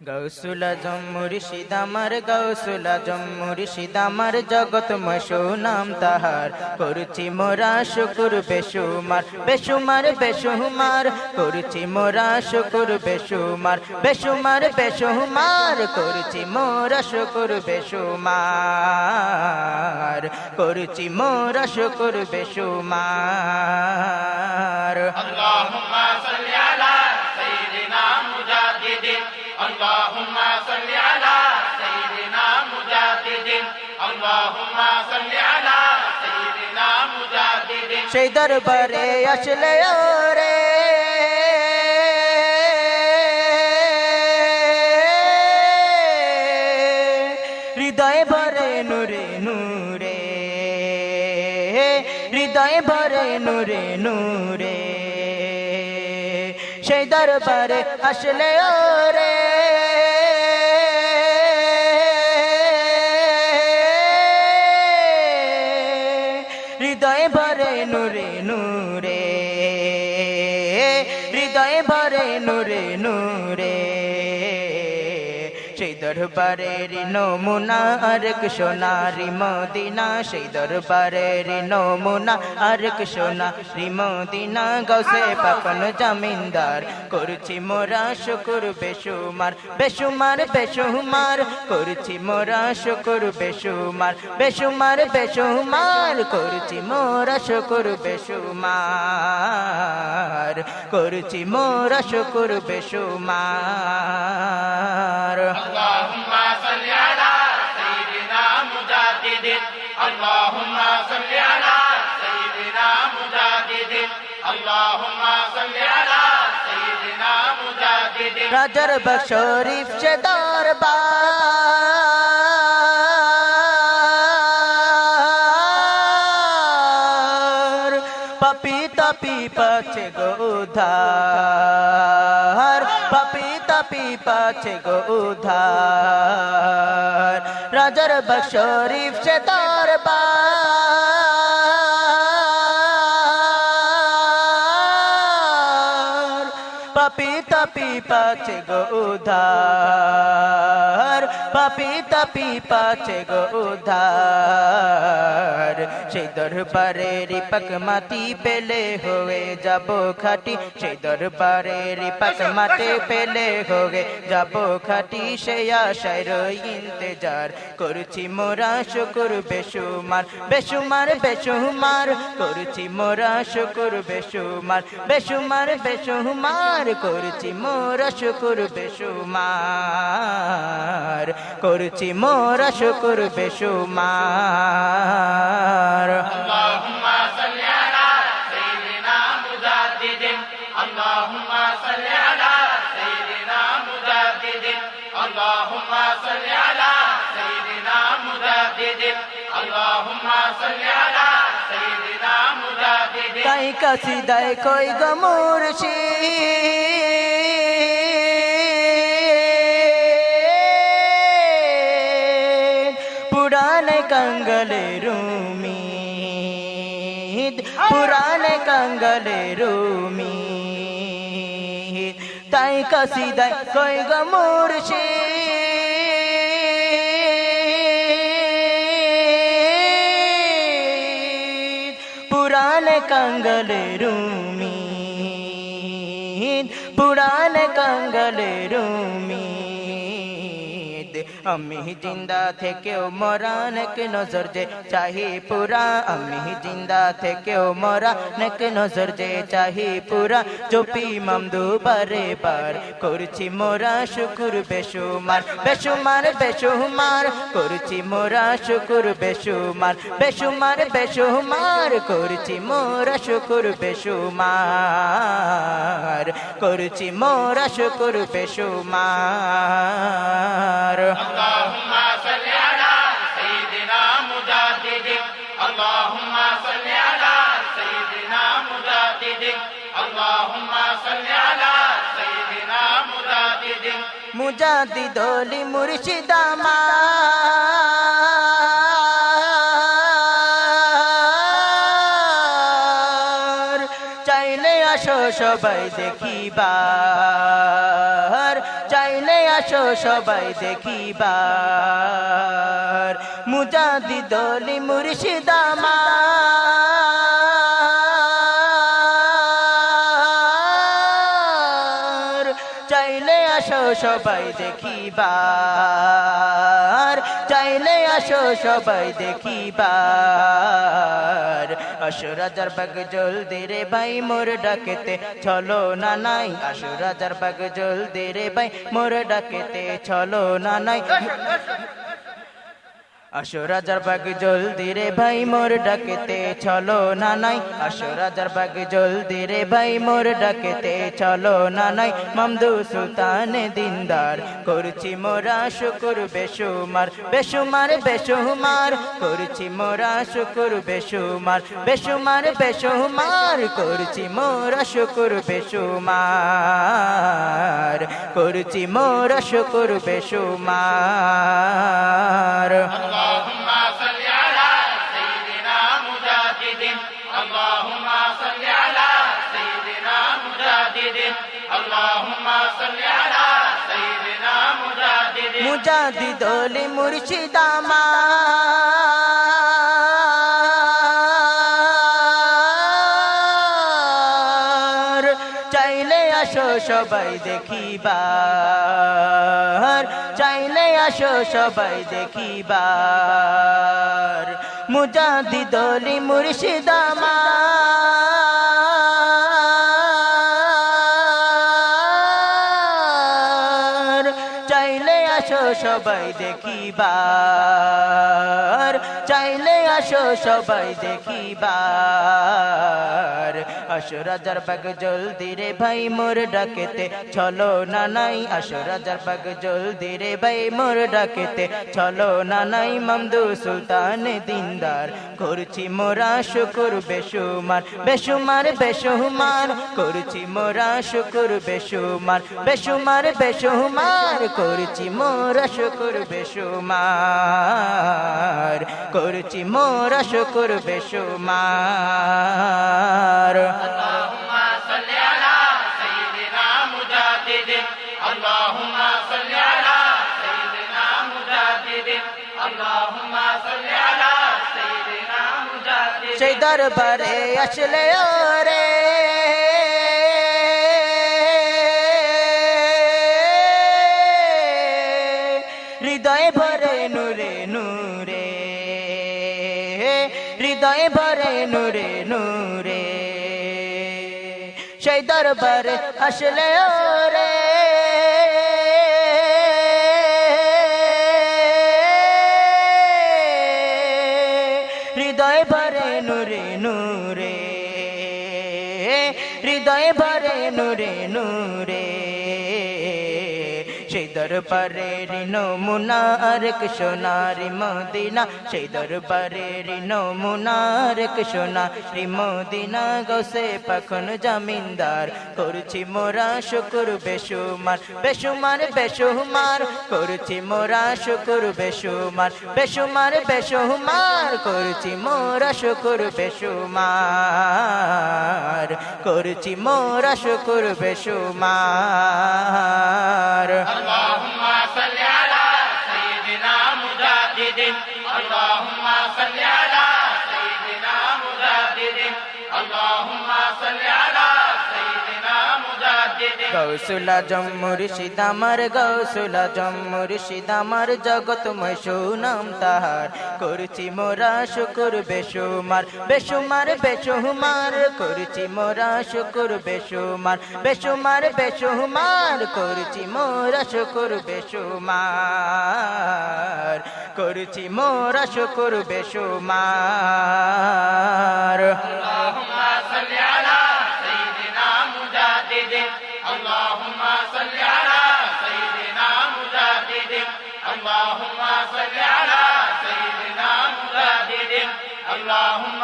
গৌসুল আজম মুর্শিদ আমার, গৌসুল আজম মুর্শিদ আমার, জগৎময় সুনাম তাহার। করছি মোরা শুকুর বেশুমার, বেশুমার বেশুমার, করছি মোরা শুকুর বেশুমার, বেশুমার বেশুমার, করছি মোরা শুকুর বেশুমার, করছি মোরা শুকুর বেশুমার। আল্লাহুম্মা সাল্লি আলা সাইয়্যিদিনা মুজাদ্দিদিন, আল্লাহুম্মা সাল্লি আলা সাইয়্যিদিনা মুজাদ্দিদিন, আল্লাহুম্মা সাল্লি আলা সাইয়্যিদিনা মুজাদ্দিদিন। সেই দরবারে আসলে ওরে হৃদয় ভরে নূরে নূরে, হৃদয় ভরে নূরে নূরে, সেই দরবারে আসলে ওরে হৃদয় ভরে নূরে নূরে, হৃদয় ভরে নূরে নূরে, সেই দরবারের নমুনা আরেক সোনারি মদিনা, সেই দরবারের নমুনা আরেক সোনারি মদিনা। গৌসে পাপন জামিনদার, করছি মোরা শুকুর বেশুমার, বেশুমার বেশুমার, করছি মোরা শুকুর বেশুমার, বেশুমার বেশুমার, করছি মোরা শুকুর বেশুমার, করছি মোরা শুকুর বেশুমার। আল্লাহুম্মা সাল্লি আলা সাইয়্যিদিনা মুজাদ্দিদিন, আল্লাহুম্মা সাল্লি আলা সাইয়্যিদিনা মুজাদ্দিদিন, আল্লাহুম্মা সাল্লি আলা সাইয়্যিদিনা মুজাদ্দিদিন। রাজার বাগ শরীফ সে দরবার, পাপি তাপি পাছে গো উধার, পাপি তাপি পাছে গো উধার। রাজার বাগ শরীফ সে দরবার, পাপি তাপি পাছে গো উধার, পাপি তাপি পাছে গো উধার। সেই দরবারের পাক মাটি পেলে হয়ে যাব খাটি, সেই দরবারের পাক মাটি পেলে হয়ে যাব খাটি, সেই আশায় রই ইন্তজার, করছি মোরা শুকুর বেশুমার, বেশুমার বেশুমার, করছি মোরা শুকুর বেশুমার, বেশুমার বেশুমার, করছি মোরা শুকুর বেশুমার, করছি মোরা শুকুর বেশুমার। আল্লাহুম্মা সাল্লি আলা সাইয়্যিদিনা মুজাদ্দিদিন, আল্লাহুম্মা সাল্লি আলা সাইয়্যিদিনা মুজাদ্দিদিন, আল্লাহুম্মা সাল্লি আলা সাইয়্যিদিনা মুজাদ্দিদিন, আল্লাহুম্মা সাল্লি আলা সাইয়্যিদিনা মুজাদ্দিদিন। তাই কাসিদায় কই গো মুর্শিদ, পুরানে কাঙ্গলে রুমিদ, পুরানে কাঙ্গলে রুমিদ। তাই কাসিদায় কই গো মুর্শিদ, পুরানে কাঙ্গলে রুমিদ, পুরানে কাঙ্গলে রুমিদ। আমি জিন্দা থেকেও মরা নেক নজর যে চাহি পুরা, আমি জিন্দা থেকেও মরা নেক নজর যে চাহি পুরা। চোপি মামদু বারে বার, করছি মোরা শুকুর বেশুমার, বেশুমার বেশুমার, করছি মোরা শুকুর বেশুমার, বেশুমার বেশুমার, করছি মোরা শুকুর বেশুমার, করছি মোরা শুকুর বেশুমার। আল্লাহুম্মা সাল্লি আলা সাইয়্যিদিনা মুজাদ্দিদিন, আল্লাহুম্মা সাল্লি আলা সাইয়্যিদিনা মুজাদ্দিদিন, আল্লাহুম্মা সাল্লি আলা সাইয়্যিদিনা মুজাদ্দিদিন। মুজাদ্দিদ ওলি মুর্শিদ আমার, চাইলে আসো সবাই দেখিবার, চাইলে আসো সবাই দেখিবার মুজাদ্দিদ ওলি মুর্শিদ আমার চাইলে আসো সবাই দেখিবার চাইলে আসো সবাই দেখিবার আসো রাজার বাগ জলদি রে ভাই মোর ডাকেতে চলো না নাই আসো রাজার বাগ জলদি রে ভাই মোর ডাকেতে চলো না নাই আসো রাজার বাগ জলদি রে ভাই মোর ডাকেতে চলো না নাই আসো রাজার বাগ জলদি রে ভাই মোর ডাকেতে চলো না নাই মামদু সুলতানে দিনদার করছি মোরা শুকুর বেশুমার বেশুমার বেশুমার করছি মোরা শুকুর বেশুমার বেশুমার বেশুমার করছি মোরা শুকুর বেশুমার করছি মোরা শুকুর বেশুমার اللهم صل على سيدنا مجدد اللهم صل على سيدنا مجدد اللهم صل على سيدنا مجدد মুজাদ্দিদ ওলি মুর্শিদ আমার চাইলে আসো সবাই দেখিবার চাইলে আসো সবাই দেখিবার মুজাদ্দিদ ওলি মুর্শিদ আমার চাইলে আসো সবাই দেখিবার চাইলে আসো সবাই দেখিবার আসো রাজার বাগ জলদি রে ভাই মোর ডাকেতে চলো না নাই আসো রাজার বাগ জলদি রে ভাই মোর ডাকেতে চলো না নাই মামদু সুলতানে দিনদার করছি মোরা শুকুর বেশুমার বেশুমার বেশুমার করছি মোরা শুকুর বেশুমার বেশুমার বেশুমার করছি মোরা শুকুর বেশুমার করছি মোরা শুকুর বেশুমার اللهم صل على سيدنا مجدد اللهم صل على سيدنا مجدد اللهم صل على سيدنا مجدد সেই দরবারে আসলে ওরে হৃদয় ভরে নূরে নূরে হৃদয় ভরে নূরে নূরে সেই দরবারে আসলে ওরে হৃদয় ভরে নূরে নূরে হৃদয় ভরে নূরে নূরে সেই দরবারের নমুনা আরেক সোনারি মদিনা সেই দরবারের নমুনা আরেক সোনারি মদিনা গৌসে পাখন জামিনদার করছি মোরা শুকুর বেশুমার বেশুমার বেশুমার করছি মোরা শুকুর বেশুমার বেশুমার বেশুমার করছি মোরা শুকুর বেশুমার করছি মোরা শুকুর বেশুমার اللهم صل على سيدنا مجدد اللهم صل على سيدنا مجدد اللهم صل على سيدنا مجدد গৌসুল আজম মুর্শিদ আমার গৌসুল আজম মুর্শিদ আমার জগৎময় সুনাম তাহার করছি মোরা শুকুর বেশুমার বেশুমার বেশুমার করছি মোরা শুকুর বেশুমার বেশুমার বেশুমার করছি মোরা শুকুর বেশুমার করছি মোরা শুকুর বেশুমার اللهم صل على سيدنا مجدد اللهم صل على سيدنا مجدد اللهم صل على سيدنا مجدد اللهم